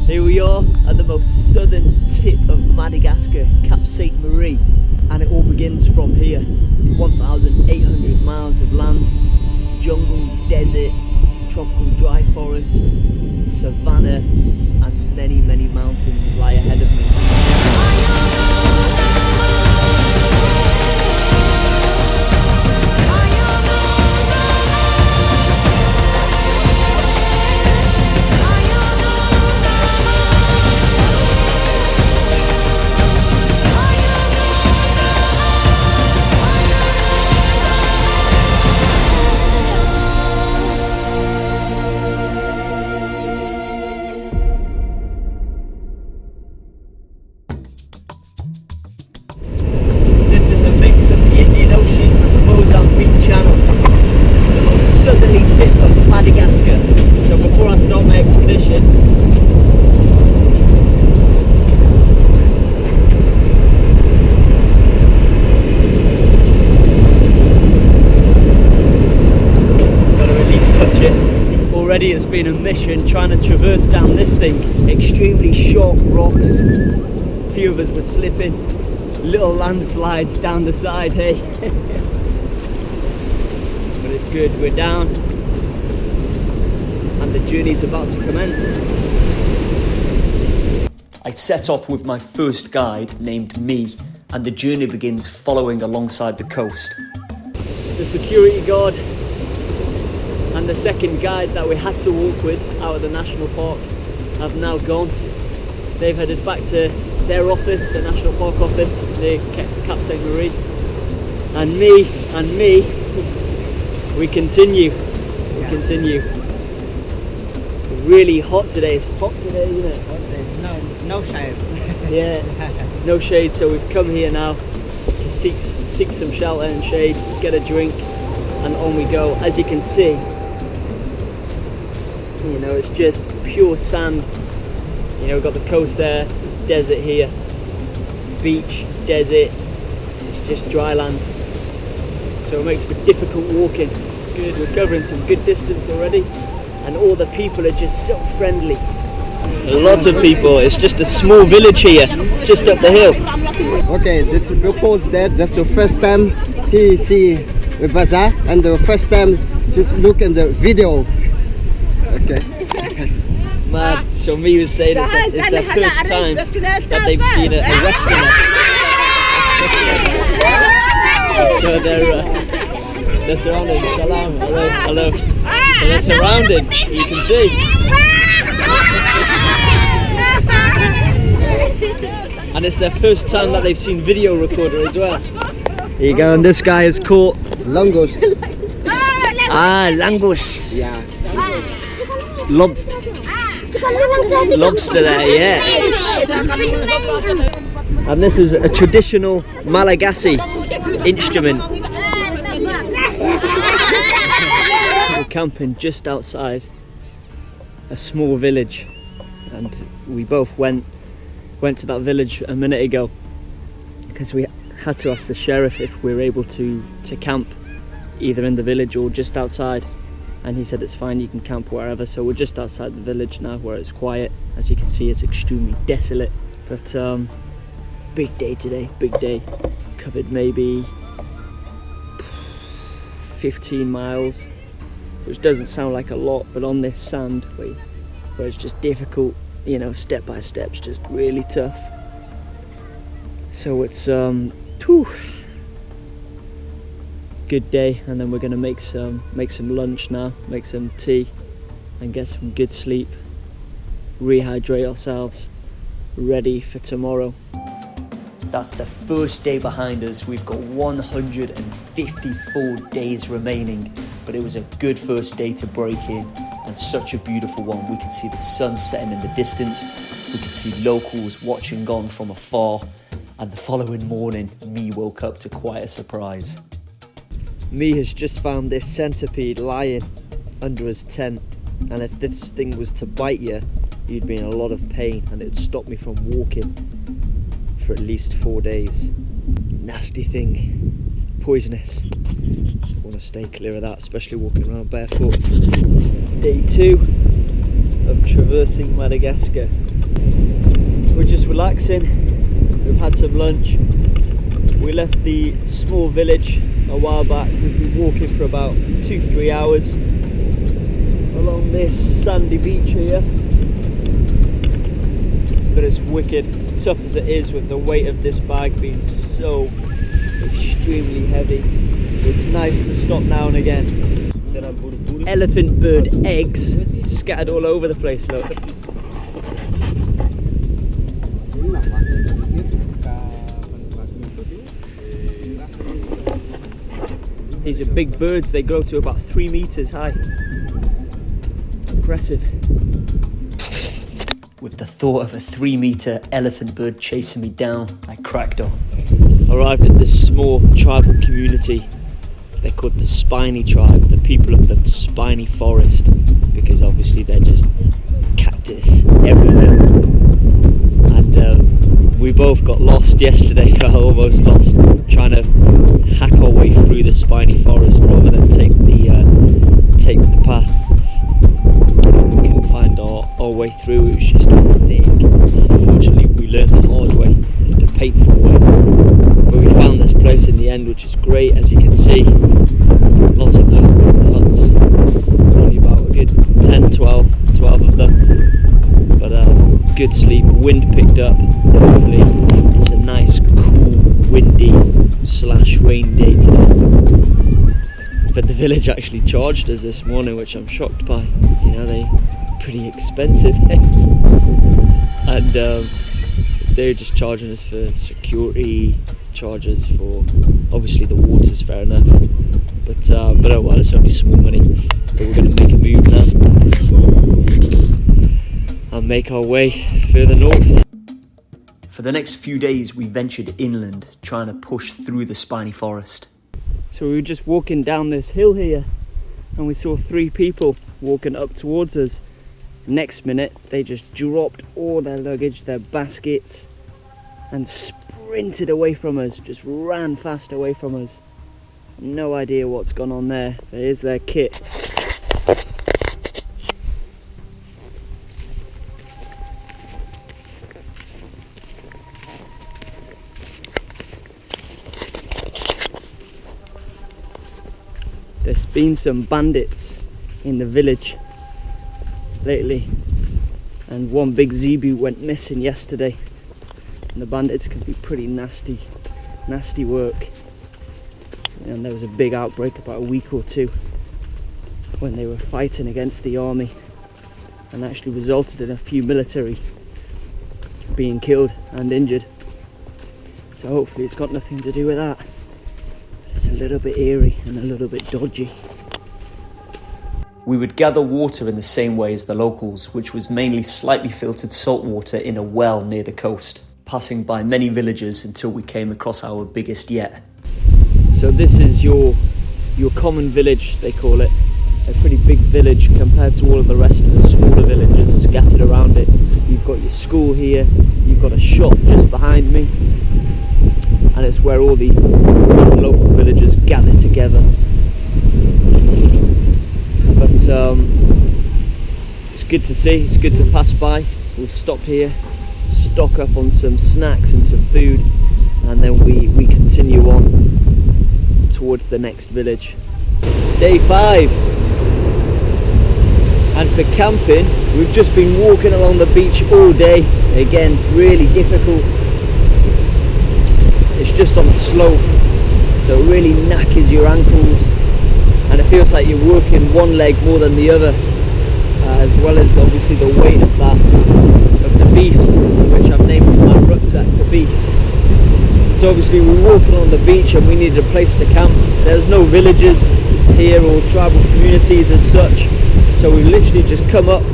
Here we are at the most southern tip of Madagascar, Cap Sainte-Marie, and it all begins from here. 1,800 miles of land, jungle, desert, tropical dry forest, savanna, and many, many mountains lie ahead of me. Madagascar. So before I start my expedition, gotta at least touch it. Already it's been a mission trying to traverse down this thing. Extremely sharp rocks. A few of us were slipping. Little landslides down the side, hey. But it's good, we're down. And the journey's about to commence. I set off with my first guide named Me, and the journey begins following alongside the coast. The security guard and the second guide that we had to walk with out of the national park have now gone. They've headed back to their office, the national park office, near Cap Sainte-Marie. And me, we continue. Continue. Really hot today. It's hot today, isn't it? No shade. Yeah, no shade. So we've come here now to seek some shelter and shade, get a drink, and on we go. As you can see, you know, it's just pure sand. You know, we've got the coast there. There's desert here, beach, desert. It's just dry land. So it makes for difficult walking. Good. We're covering some good distance already. And all the people are just so friendly. Lots of people. It's just a small village here, just up the hill. Okay, this report that that's the first time he see the bazaar and the first time just look in the video. Okay. Mad. So me was saying it's their first time that they've seen a Westerner. So they're surrounded. Salam. Hello. So they're surrounded, you can see. And it's their first time that they've seen video recorder as well. Here you go, and this guy is caught Langost. Langost. Yeah. Lobster there, yeah. And this is a traditional Malagasy instrument. We're camping just outside a small village, and we both went to that village a minute ago because we had to ask the sheriff if we were able to camp either in the village or just outside, and he said it's fine, you can camp wherever. So we're just outside the village now where it's quiet. As you can see, it's extremely desolate, but big day today, big day. Covered maybe 15 miles, which doesn't sound like a lot, but on this sand where it's just difficult, you know, step by step, it's just really tough. So it's good day, and then we're gonna make some lunch now, make some tea and get some good sleep, rehydrate ourselves, ready for tomorrow. That's the first day behind us. We've got 154 days remaining, but it was a good first day to break in, and such a beautiful one. We can see the sun setting in the distance. We can see locals watching on from afar, and the following morning, Me woke up to quite a surprise. Me has just found this centipede lying under his tent, and if this thing was to bite you, you'd be in a lot of pain, and it'd stop me from walking for at least 4 days. Nasty thing, poisonous. So I want to stay clear of that, especially walking around barefoot. Day 2 of traversing Madagascar. We're just relaxing. We've had some lunch. We left the small village a while back. We've been walking for about 2-3 hours along this sandy beach here. But it's wicked, as tough as it is with the weight of this bag being so extremely heavy. It's nice to stop now and again. Elephant bird eggs scattered all over the place, look. These are big birds, they grow to about 3 meters high. Impressive. With the thought of a 3-meter elephant bird chasing me down, I cracked on. Arrived at this small tribal community. They're called the Spiny tribe, the people of the Spiny Forest, because obviously they're just cactus everywhere. And we both got lost yesterday, almost lost, trying to hack our way through the Spiny Forest rather than take the path. We couldn't find our way through, it was just thick. Unfortunately, we learned the hard way, the painful way. But we found this place in the end, which is great, as you can see. Lots of little huts, only about a good 10, 12 of them. But good sleep, wind picked up. Hopefully it's a nice, cool, windy / rain day today. But the village actually charged us this morning, which I'm shocked by. You know, they're pretty expensive. And they're just charging us for security, charges for, obviously the water's fair enough. But oh well, it's only small money. But we're going to make a move now and make our way further north. For the next few days we ventured inland, trying to push through the Spiny Forest. So we were just walking down this hill here and we saw 3 people walking up towards us. Next minute they just dropped all their luggage, their baskets, and sprinted away from us, just ran fast away from us. No idea what's gone on there. There's their kit. There's been some bandits in the village lately, and one big zebu went missing yesterday, and the bandits can be pretty nasty work. And there was a big outbreak about a week or 2 when they were fighting against the army, and actually resulted in a few military being killed and injured. So hopefully it's got nothing to do with that. It's a little bit eerie and a little bit dodgy. We would gather water in the same way as the locals, which was mainly slightly filtered salt water in a well near the coast, passing by many villages until we came across our biggest yet. So this is your common village, they call it. A pretty big village compared to all of the rest of the smaller villages scattered around it. You've got your school here, you've got a shop just behind me, and it's where all the local villagers gather together. But it's good to see, it's good to pass by. We've stopped here, stock up on some snacks and some food, and then we continue on towards the next village. Day 5, and for camping we've just been walking along the beach all day. Again, really difficult. It's just on a slope, so it really knackers your ankles, and it feels like you're working one leg more than the other, as well as obviously the weight of the beast, which I've named my rucksack the Beast. So obviously we're walking on the beach and we needed a place to camp. There's no villages here or tribal communities as such, so we literally just come up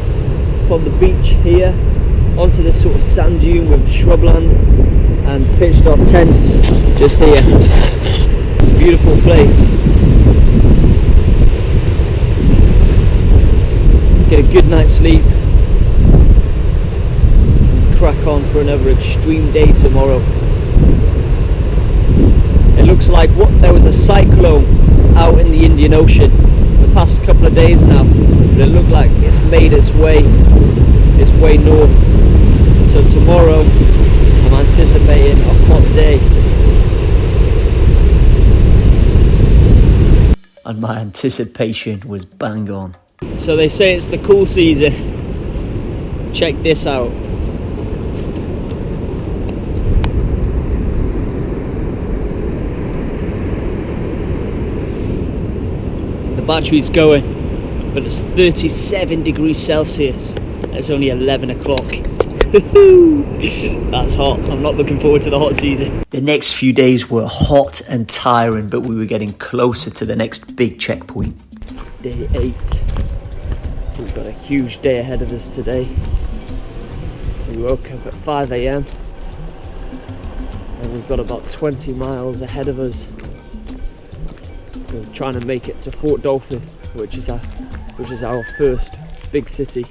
from the beach here onto this sort of sand dune with shrubland and pitched our tents just here. It's a beautiful place. Get a good night's sleep and crack on for another extreme day tomorrow. It looks like there was a cyclone out in the Indian Ocean the past couple of days now, but it looked like it's made its way north. So tomorrow I'm anticipating a hot day. And my anticipation was bang on. So they say it's the cool season. Check this out. The battery's going, but it's 37 degrees Celsius. It's only 11 o'clock. That's hot. I'm not looking forward to the hot season. The next few days were hot and tiring, but we were getting closer to the next big checkpoint. Day 8. We've got a huge day ahead of us today. We woke up at 5 a.m. and we've got about 20 miles ahead of us. We're trying to make it to Fort Dolphin, which is our first big city.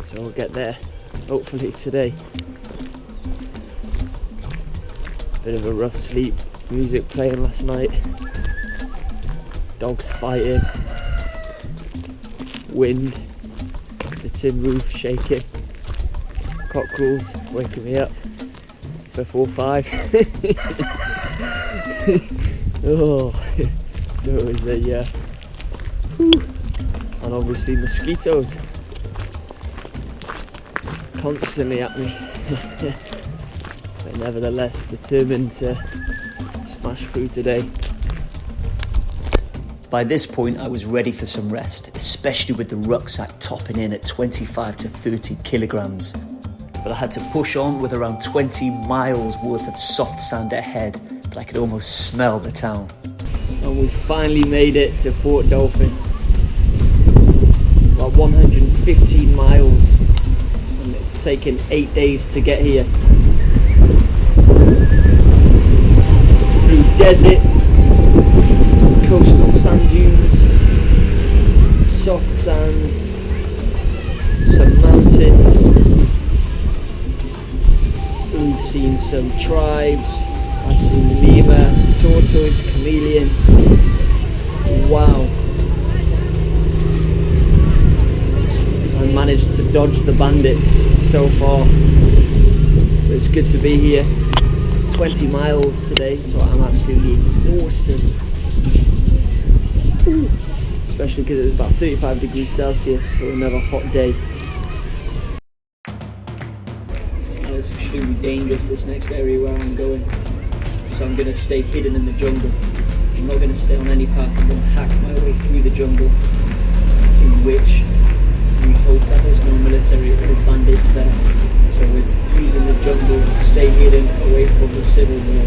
So we'll get there hopefully today. Bit of a rough sleep, music playing last night, dogs fighting, wind, the tin roof shaking, cockerels waking me up before 5. Oh, so it was a and obviously mosquitoes constantly at me. But nevertheless determined to smash through today. By this point I was ready for some rest, especially with the rucksack topping in at 25 to 30 kilograms. But I had to push on with around 20 miles worth of soft sand ahead, but I could almost smell the town. And we finally made it to Fort Dolphin. About 115 miles, and it's taken 8 days to get here. Through desert, coastal sand dunes, soft sand, some mountains. We've seen some tribes. I've seen lemur, tortoise, chameleon. Wow. I managed to dodge the bandits so far. It's good to be here. 20 miles today, so I'm absolutely exhausted. Especially because it was about 35 degrees Celsius, so another hot day. It's extremely dangerous, this next area where I'm going. So I'm going to stay hidden in the jungle. I'm not going to stay on any path. I'm going to hack my way through the jungle, in which we hope that there's no military or bandits there. So we're using the jungle to stay hidden away from the civil war.